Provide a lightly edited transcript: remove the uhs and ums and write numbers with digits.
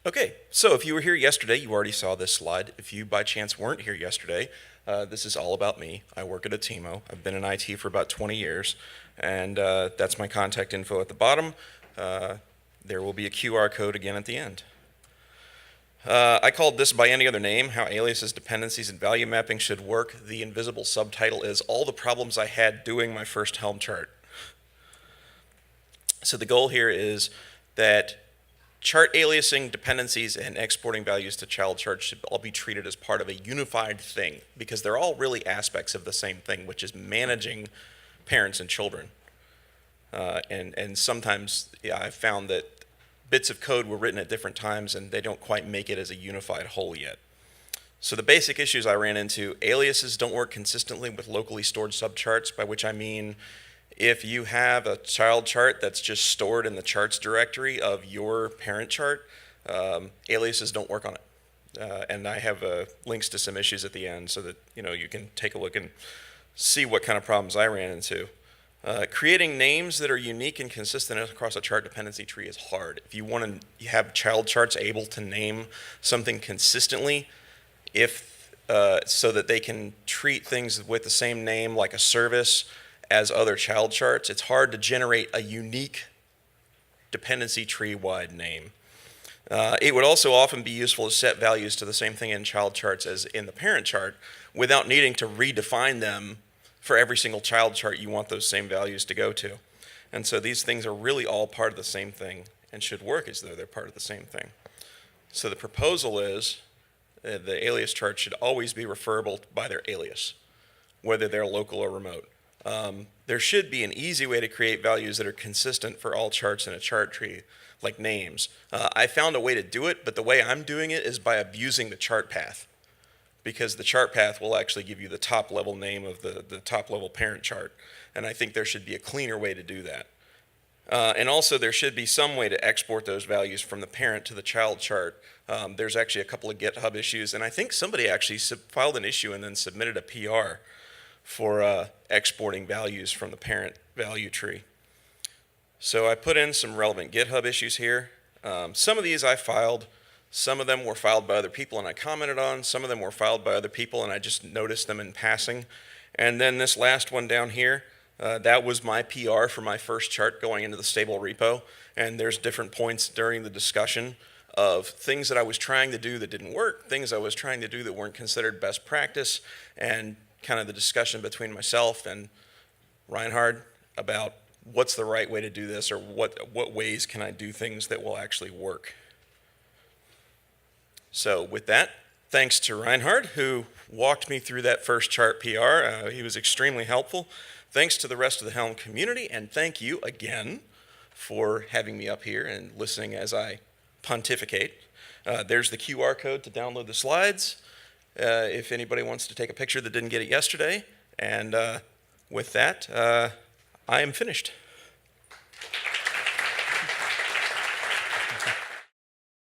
Okay, so if you were here yesterday, you already saw this slide. If you by chance weren't here yesterday, this is all about me. I work at Atimo. I've been in IT for about 20 years, and that's my contact info at the bottom. There will be a QR code again at the end. I called this by any other name, How Aliases, Dependencies, and Value Mapping Should Work. The invisible subtitle is All the Problems I Had Doing My First Helm Chart. So the goal here is that chart aliasing, dependencies, and exporting values to child charts should all be treated as part of a unified thing, because they're all really aspects of the same thing, which is managing parents and children. And sometimes, I've found that bits of code were written at different times and they don't quite make it as a unified whole yet. So the basic issues I ran into: aliases don't work consistently with locally stored subcharts, by which I mean if you have a child chart that's just stored in the charts directory of your parent chart, aliases don't work on it. And I have links to some issues at the end so that you can take a look and see what kind of problems I ran into. Creating names that are unique and consistent across a chart dependency tree is hard. If you want to have child charts able to name something consistently, so that they can treat things with the same name like a service as other child charts, it's hard to generate a unique dependency tree-wide name. It would also often be useful to set values to the same thing in child charts as in the parent chart without needing to redefine them for every single child chart you want those same values to go to. And so these things are really all part of the same thing and should work as though they're part of the same thing. So the proposal is the alias chart should always be referable by their alias, whether they're local or remote. There should be an easy way to create values that are consistent for all charts in a chart tree, like names. I found a way to do it, but the way I'm doing it is by abusing the chart path, because the chart path will actually give you the top level name of the top level parent chart, and I think there should be a cleaner way to do that. And also there should be some way to export those values from the parent to the child chart. There's actually a couple of GitHub issues, and I think somebody actually filed an issue and then submitted a PR for exporting values from the parent value tree. So I put in some relevant GitHub issues here. Some of these I filed. Some of them were filed by other people and I commented on. Some of them were filed by other people and I just noticed them in passing. And then this last one down here, that was my PR for my first chart going into the stable repo. And there's different points during the discussion of things that I was trying to do that didn't work, things I was trying to do that weren't considered best practice, and kind of the discussion between myself and Reinhard about what's the right way to do this, or what ways can I do things that will actually work. So with that, thanks to Reinhard, who walked me through that first chart PR. He was extremely helpful. Thanks to the rest of the Helm community, and thank you again for having me up here and listening as I pontificate. There's the QR code to download the slides if anybody wants to take a picture that didn't get it yesterday. And with that, I am finished.